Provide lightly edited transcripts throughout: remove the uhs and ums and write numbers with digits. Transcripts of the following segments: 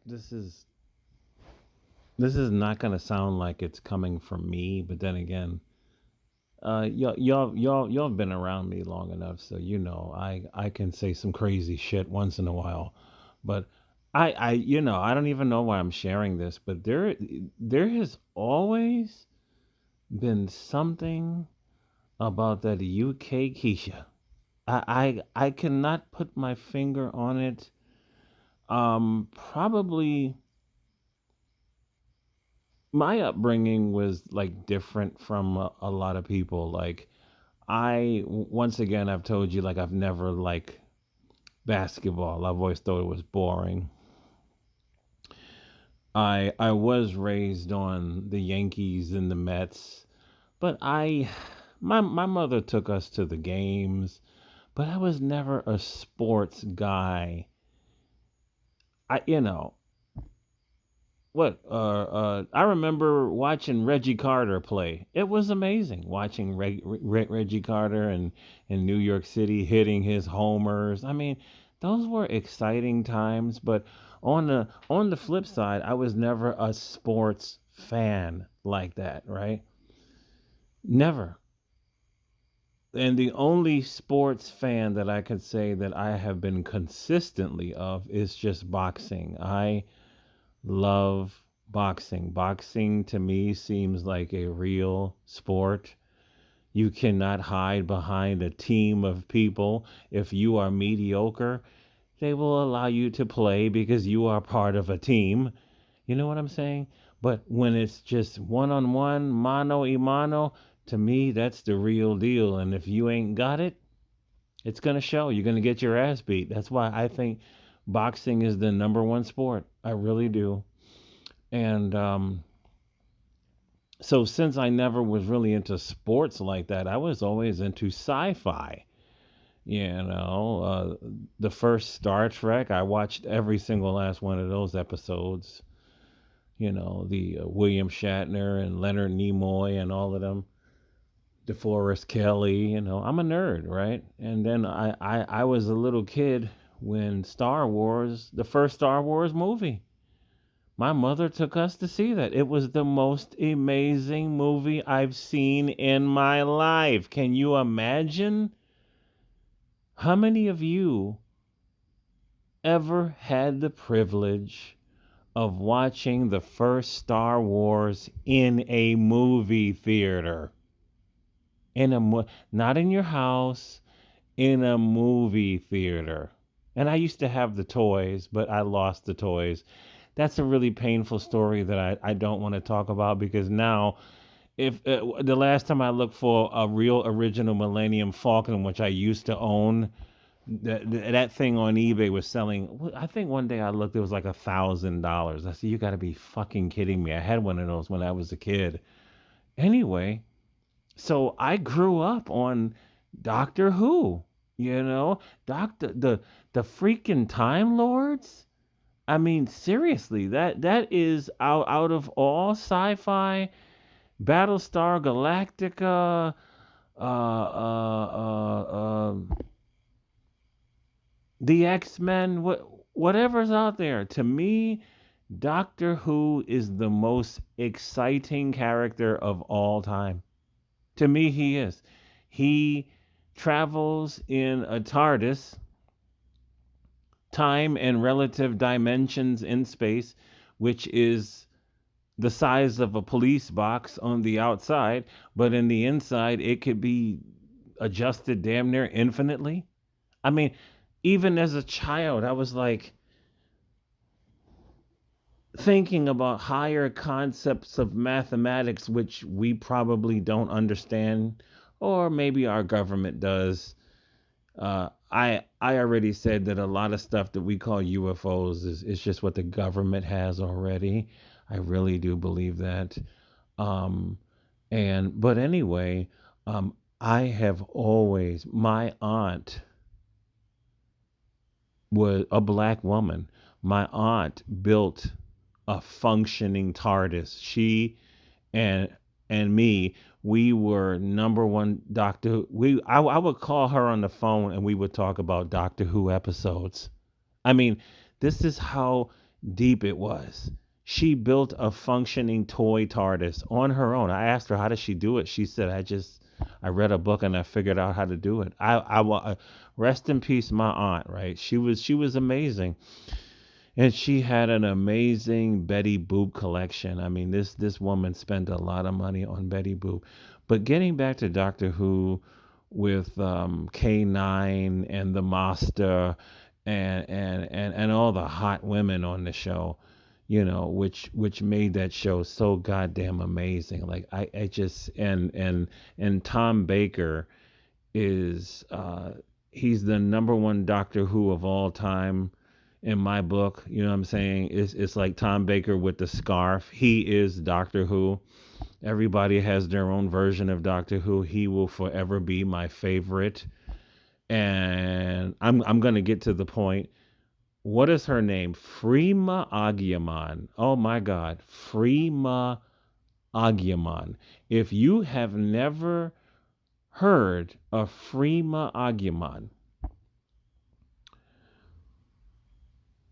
this is this is not gonna sound like it's coming from me, but then again, y'all have been around me long enough, so you know I can say some crazy shit once in a while. But I don't even know why I'm sharing this, but there has always been something about that UK Keisha. I cannot put my finger on it. Probably my upbringing was like different from a lot of people. Like once again, I've told you, like I've never like basketball. I've always thought it was boring. I was raised on the Yankees and the Mets, but my mother took us to the games, but I was never a sports guy. I you know what I remember watching Reggie Carter play. It was amazing watching Reggie Carter and in New York City hitting his homers. I mean, those were exciting times, but on the flip side, I was never a sports fan like that, right? Never. And the only sports fan that I could say that I have been consistently of is just boxing. I love boxing. Boxing to me seems like a real sport. You cannot hide behind a team of people. If you are mediocre, they will allow you to play because you are part of a team. You know what I'm saying? But when it's just one on one, mano y mano, to me, that's the real deal. And if you ain't got it, it's going to show. You're going to get your ass beat. That's why I think boxing is the number one sport. I really do. And so since I never was really into sports like that, I was always into sci-fi. You know, the first Star Trek, I watched every single last one of those episodes. You know, the William Shatner and Leonard Nimoy and all of them, DeForest Kelly. You know, I'm a nerd, right? And then I was a little kid when Star Wars, the first Star Wars movie, my mother took us to see that. It was the most amazing movie I've seen in my life. Can you imagine? How many of you ever had the privilege of watching the first Star Wars in a movie theater? Not in your house, in a movie theater. And I used to have the toys, but I lost the toys. That's a really painful story that I don't want to talk about because now, if the last time I looked for a real original Millennium Falcon, which I used to own, that thing on eBay was selling. I think one day I looked, it was like $1,000. I said, "You got to be fucking kidding me!" I had one of those when I was a kid. Anyway, so I grew up on Doctor Who. You know, Doctor the freaking Time Lords. I mean, seriously, that is out of all sci-fi, Battlestar Galactica, the X-Men, whatever's out there. To me, Doctor Who is the most exciting character of all time. To me, he is. He travels in a TARDIS, time and relative dimensions in space, which is the size of a police box on the outside, but in the inside, it could be adjusted damn near infinitely. I mean, even as a child, I was like thinking about higher concepts of mathematics, which we probably don't understand, or maybe our government does. I already said that a lot of stuff that we call UFOs is just what the government has already. I really do believe that. Um, and but anyway, I have always my aunt was a black woman. My aunt built a functioning TARDIS. She and me, we were number one Doctor Who. I would call her on the phone and we would talk about Doctor Who episodes. I mean, this is how deep it was. She built a functioning toy TARDIS on her own. I asked her, how does she do it? She said, I read a book and I figured out how to do it. Rest in peace, my aunt, right? She was amazing. And she had an amazing Betty Boop collection. I mean, this woman spent a lot of money on Betty Boop. But getting back to Doctor Who with K9 and the Master and all the hot women on the show, which made that show so goddamn amazing. Like I just and Tom Baker is he's the number one Doctor Who of all time in my book. You know what I'm saying? It's like Tom Baker with the scarf. He is Doctor Who. Everybody has their own version of Doctor Who. He will forever be my favorite. And I'm gonna get to the point. What is her name? Freema Agyeman. Oh my God, Freema Agyeman. If you have never heard of Freema Agyeman,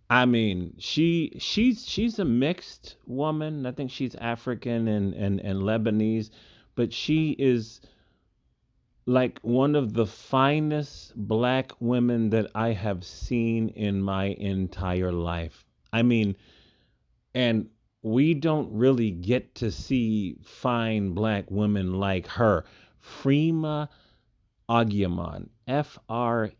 I mean, she's a mixed woman. I think she's African and Lebanese, but she is like one of the finest black women that I have seen in my entire life. I mean, and we don't really get to see fine black women like her. Freema Agyeman, Freema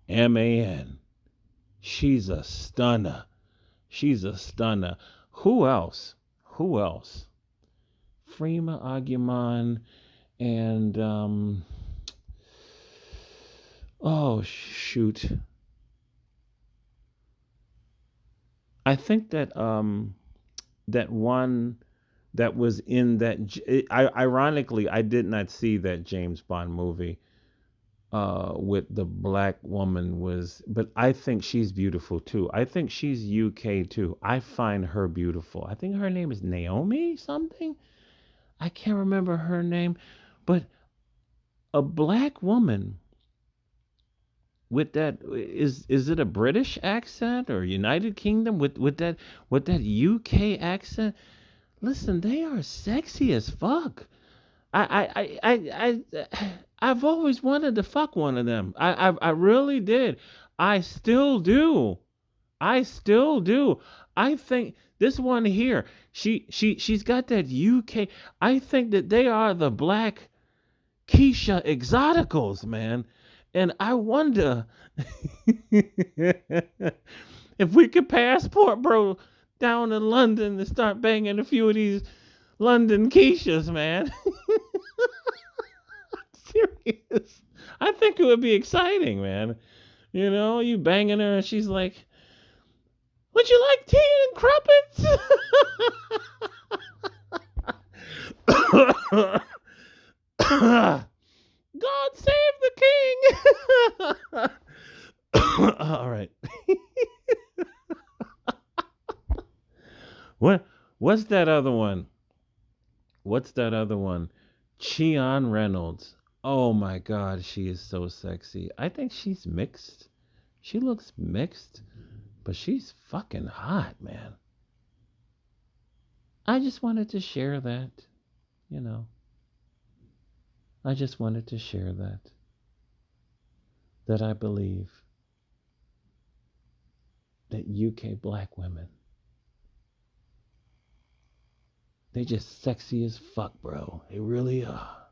Agyeman. She's a stunner. She's a stunner. Who else? Who else? Freema Agyeman and oh shoot. I think that that one that was in that ironically I did not see that James Bond movie with the black woman was, but I think she's beautiful too. I think she's UK too. I find her beautiful. I think her name is Naomi something. I can't remember her name, but a black woman with that, is it a British accent or United Kingdom with that UK accent? Listen, they are sexy as fuck. I've always wanted to fuck one of them. I really did. I still do. I still do. I think this one here, she's got that UK. I think that they are the black Keisha Exoticals, man. And I wonder if we could passport bro down in London and start banging a few of these London Keishas, man. Serious. I think it would be exciting, man. You banging her and she's like, would you like tea and crumpets? God save the king. All right. What what's that other one? What's that other one? Cheon Reynolds. Oh my god, she is so sexy. I think she's mixed. She looks mixed, but she's fucking hot, man. I just wanted to share that, you know. I just wanted to share that I believe that UK black women, they just sexy as fuck, bro. They really are.